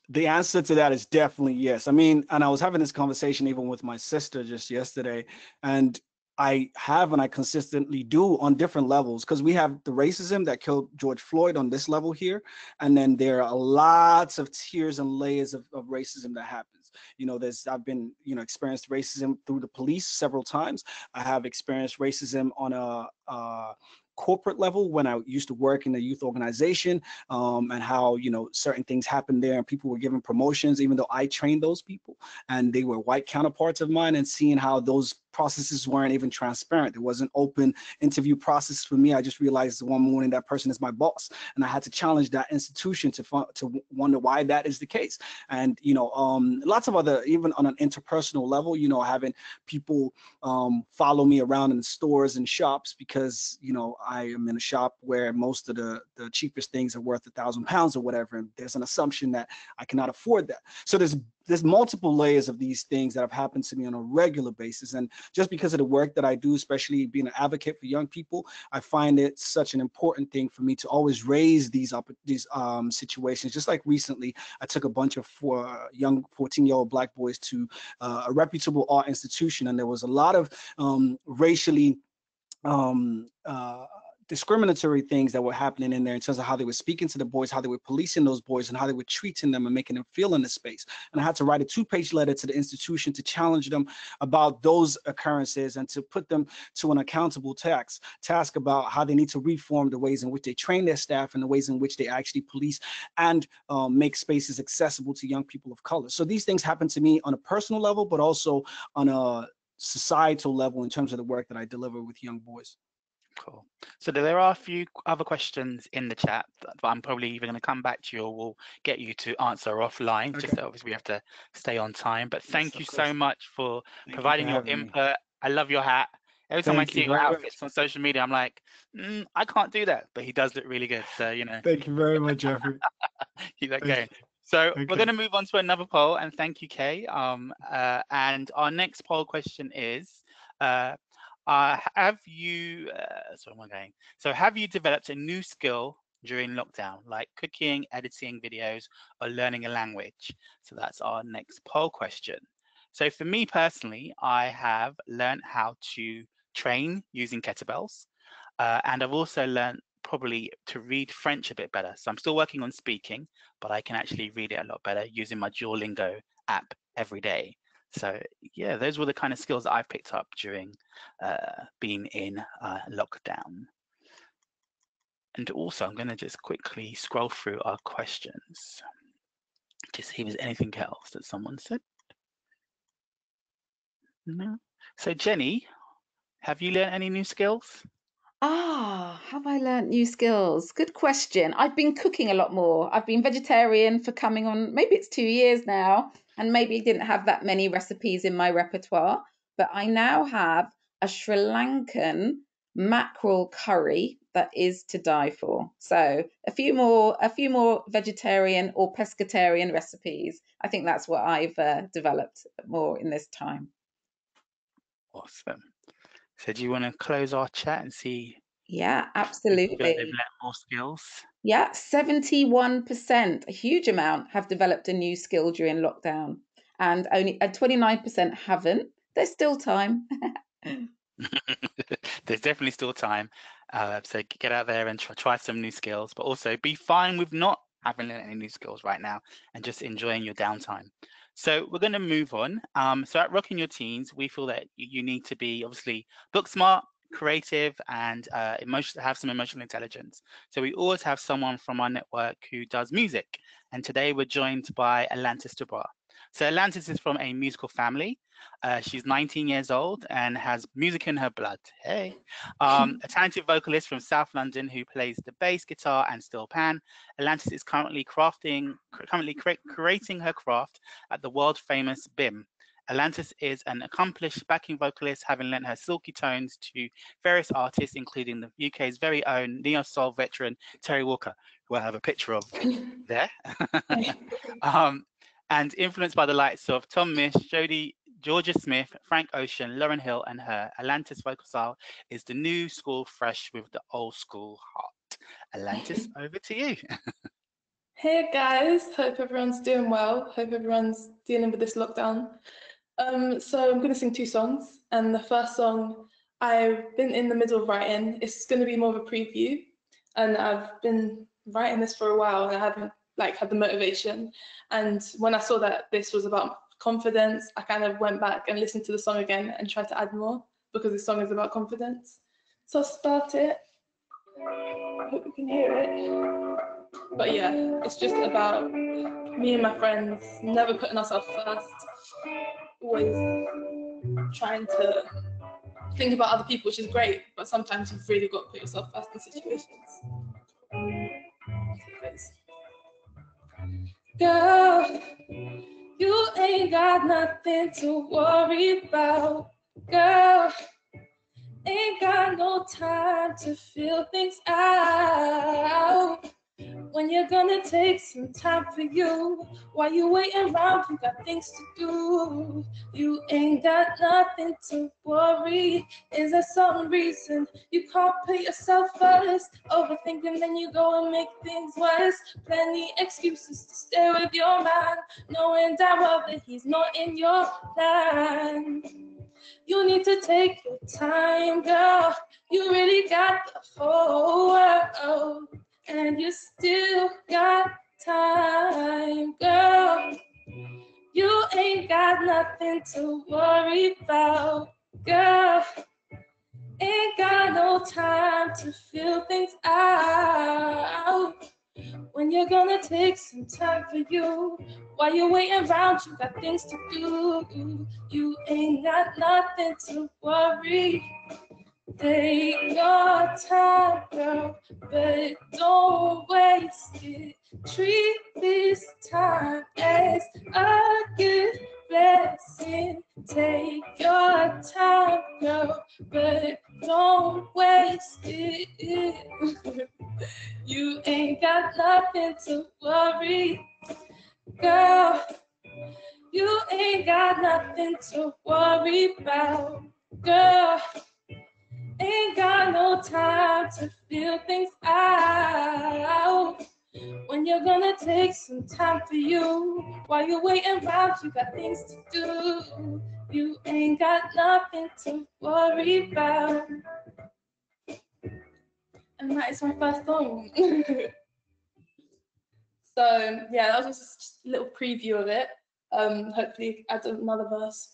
The answer to that is definitely yes. I mean, and I was having this conversation even with my sister just yesterday, and I have, and I consistently do on different levels, because we have the racism that killed George Floyd on this level here. And then there are lots of tiers and layers of racism that happens. I've been, experienced racism through the police several times. I have experienced racism on a corporate level when I used to work in a youth organization, and how, certain things happened there and people were given promotions, even though I trained those people and they were white counterparts of mine, and seeing how those processes weren't even transparent. There was an open interview process for me. I just realized one morning that person is my boss, and I had to challenge that institution to wonder why that is the case. And lots of other, even on an interpersonal level, having people follow me around in stores and shops because I am in a shop where most of the cheapest things are worth £1,000 or whatever, and there's an assumption that I cannot afford that. So there's multiple layers of these things that have happened to me on a regular basis. And just because of the work that I do, especially being an advocate for young people, I find it such an important thing for me to always raise these situations. Just like recently, I took a bunch of young 14-year-old Black boys to a reputable art institution, and there was a lot of racially discriminatory things that were happening in there in terms of how they were speaking to the boys, how they were policing those boys, and how they were treating them and making them feel in the space. And I had to write a 2-page letter to the institution to challenge them about those occurrences and to put them to an accountable task about how they need to reform the ways in which they train their staff and the ways in which they actually police and make spaces accessible to young people of color. So these things happen to me on a personal level, but also on a societal level in terms of the work that I deliver with young boys. Cool. So there are a few other questions in the chat, but I'm probably even going to come back to you, or we'll get you to answer offline. Okay. Just so obviously we have to stay on time. But thank you so much for providing your input. I love your hat. Every time I see your outfits on social media, I'm like, I can't do that, but he does look really good. So Thank you very much, Jeffrey. Keep that going. So we're going to move on to another poll, and thank you, Kay. And our next poll question is, have you have you developed a new skill during lockdown, like cooking, editing videos, or learning a language? So that's our next poll question. So for me personally, I have learned how to train using kettlebells, and I've also learned probably to read French a bit better. So I'm still working on speaking, but I can actually read it a lot better using my Duolingo app every day. So yeah, those were the kind of skills that I've picked up during being in lockdown. And also, I'm going to just quickly scroll through our questions to see if there's anything else that someone said. No. So Jenny, have you learned any new skills? Have I learnt new skills? Good question. I've been cooking a lot more. I've been vegetarian for coming on, maybe it's 2 years now, and maybe didn't have that many recipes in my repertoire, but I now have a Sri Lankan mackerel curry that is to die for. So a few more vegetarian or pescatarian recipes. I think that's what I've developed more in this time. Awesome. So do you want to close our chat and see? Yeah, People feel like they've absolutely. learned more skills. Yeah, 71%, a huge amount, have developed a new skill during lockdown, and only 29% haven't. There's still time. There's definitely still time. So get out there and try some new skills, but also be fine with not having any new skills right now and just enjoying your downtime. So we're going to move on. So at Rocking Your Teens, we feel that you need to be obviously book smart, creative, and have some emotional intelligence. So we always have someone from our network who does music. And today we're joined by Atlantis Dubois. So Atlantis is from a musical family. She's 19 years old and has music in her blood. Hey, a talented vocalist from South London who plays the bass guitar and steel pan. Atlantis is currently creating her craft at the world famous BIM. Atlantis is an accomplished backing vocalist, having lent her silky tones to various artists, including the UK's very own neo-soul veteran Terry Walker, who I have a picture of there. And influenced by the likes of Tom Misch, Georgia Smith, Frank Ocean, Lauryn Hill, and her, Atlantis' vocal style is the new school fresh with the old school heart. Atlantis, over to you. Hey guys, hope everyone's doing well. Hope everyone's dealing with this lockdown. So I'm going to sing two songs, and the first song I've been in the middle of writing. It's going to be more of a preview, and I've been writing this for a while, and I haven't had the motivation. And when I saw that this was about confidence, I kind of went back and listened to the song again and tried to add more because the song is about confidence. So I'll start it. I hope you can hear it. But yeah, it's just about me and my friends never putting ourselves first, always trying to think about other people, which is great, but sometimes you've really got to put yourself first in situations. Girl, you ain't got nothing to worry about. Girl, ain't got no time to feel things out. When you're gonna take some time for you, while you waiting around, you got things to do. You ain't got nothing to worry. Is there some reason you can't put yourself first? Overthinking, then you go and make things worse. Plenty excuses to stay with your man, knowing damn well that he's not in your plan. You need to take your time, girl. You really got the whole world, and you still got time, girl. You ain't got nothing to worry about, girl. Ain't got no time to feel things out. When you're gonna take some time for you, while you're waiting around, you got things to do. You ain't got nothing to worry. Take your time, girl, but don't waste it. Treat this time as a good blessing. Take your time, girl, but don't waste it. You ain't got nothing to worry, girl. You ain't got nothing to worry about, girl. Ain't got no time to feel things out. When you're gonna take some time for you, while you're waiting around, you got things to do. You ain't got nothing to worry about. And that is my first song. So yeah, that was just a little preview of it. Hopefully add another verse.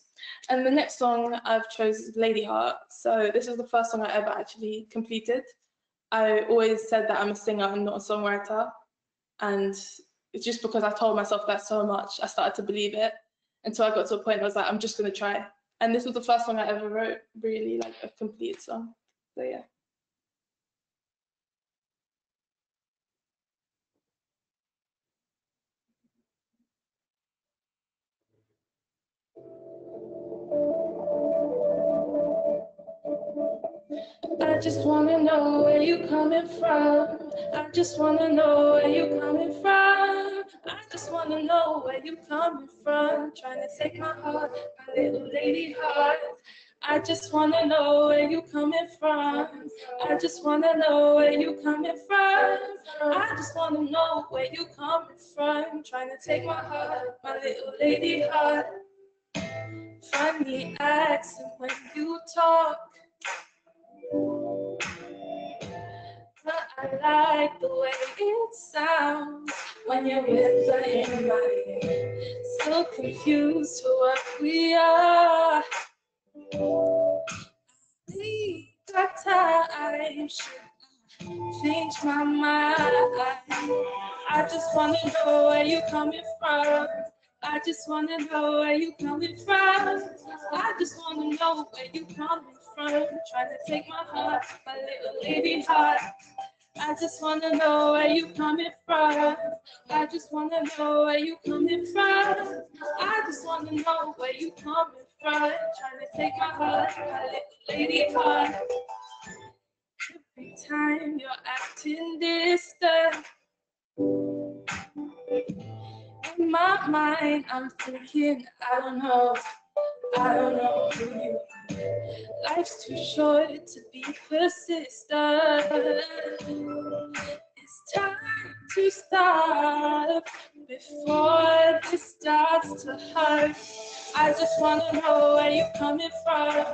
And the next song I've chosen is Lady Heart. So this is the first song I ever actually completed. I always said that I'm a singer and not a songwriter. And it's just because I told myself that so much, I started to believe it. Until I got to a point where I was like, I'm just gonna try. And this was the first song I ever wrote, really like a complete song. So yeah. I just wanna know where you coming from. I just wanna know where you coming from. I just wanna know where you coming from. Trying to take my heart, my little lady heart. I just wanna know where you coming from. I just wanna know where you coming from. I just wanna know where you coming from. Trying to take my heart, my little lady heart. Funny accent when you talk, but I like the way it sounds when you're with the invite. So confused to what we are. Got time, should change my mind. I just wanna know where you coming from. I just wanna know where you coming from. I just wanna know where you coming from. Trying to take my heart, my little lady heart. I just wanna know where you coming from. I just wanna know where you coming from. I just wanna know where you coming from. Trying to take my heart, my little lady heart. Every time you're acting distant, in my mind I'm thinking, I don't know who you are. Life's too short to be persistent. It's time to stop before this starts to hurt. I just wanna know where you coming from.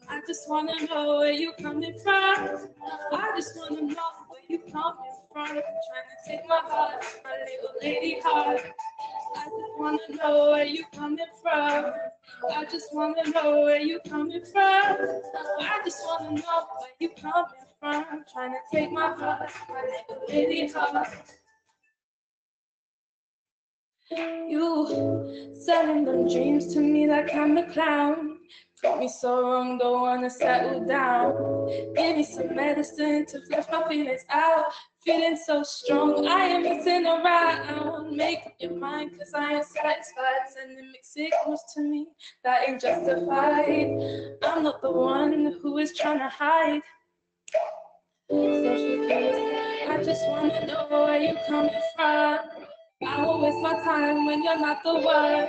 I just wanna know where you coming from. I just wanna know where you coming from. Trying to take my heart, my little lady heart. I just wanna know where you coming from. I just wanna know where you coming from. I just wanna know where you coming from. Trying to take my heart, my little lady heart. You selling them dreams to me like I'm a clown. Put me so wrong, don't wanna settle down. Give me some medicine to flush my feelings out. Feeling so strong, I am missing around. Make up your mind, cause I ain't satisfied. Sending mixed signals to me that ain't justified. I'm not the one who is trying to hide. I just wanna know where you coming from. I won't waste my time when you're not the one.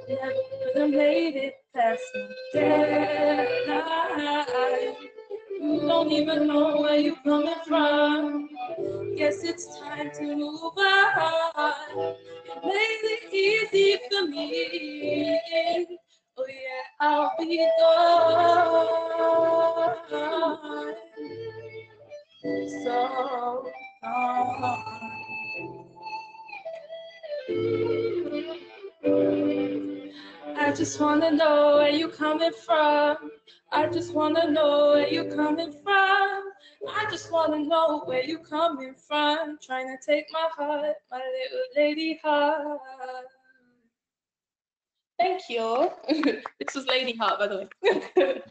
Never could have made it past the deadline. You don't even know where you're coming from. Guess it's time to move on. You made it easy for me. Oh yeah, I'll be gone. So gone. I just wanna know where you coming from. I just wanna know where you coming from. I just wanna know where you coming from. Trying to take my heart, my little lady heart. Thank you. This was Lady Heart, by the way.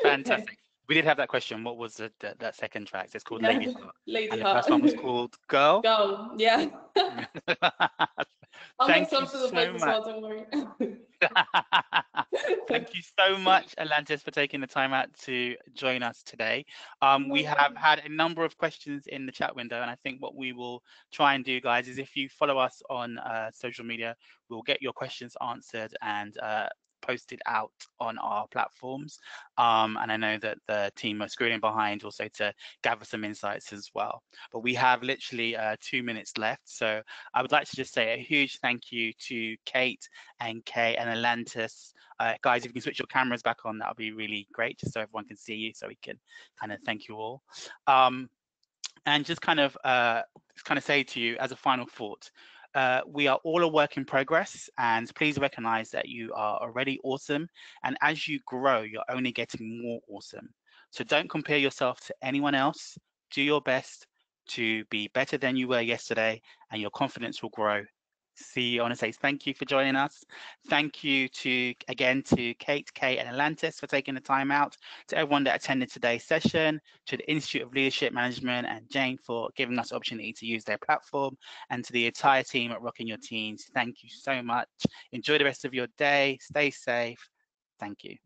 Fantastic. We did have that question. What was that second track? It's called Lady Heart. Lady And the Heart. first one was called Girl. Go, yeah. I'll make Thank you some for the so voice as well, much. don't worry. Thank you so much, Atlantis, for taking the time out to join us today. We have had a number of questions in the chat window, and I think what we will try and do, guys, is if you follow us on social media, we'll get your questions answered and posted out on our platforms. And I know that the team are screening behind also to gather some insights as well. But we have literally 2 minutes left. So I would like to just say a huge thank you to Kate and Kay and Atlantis. Guys, if you can switch your cameras back on, that would be really great, just so everyone can see you, so we can kind of thank you all. And just kind of say to you as a final thought, we are all a work in progress, and please recognize that you are already awesome. And as you grow, you're only getting more awesome. So don't compare yourself to anyone else. Do your best to be better than you were yesterday, and your confidence will grow. I want to say thank you for joining us. Thank you again to Kate, Kay, and Atlantis for taking the time out, to everyone that attended today's session, to the Institute of Leadership Management and Jane for giving us the opportunity to use their platform, and to the entire team at Rocking Your Teens. Thank you so much. Enjoy the rest of your day. Stay safe. Thank you.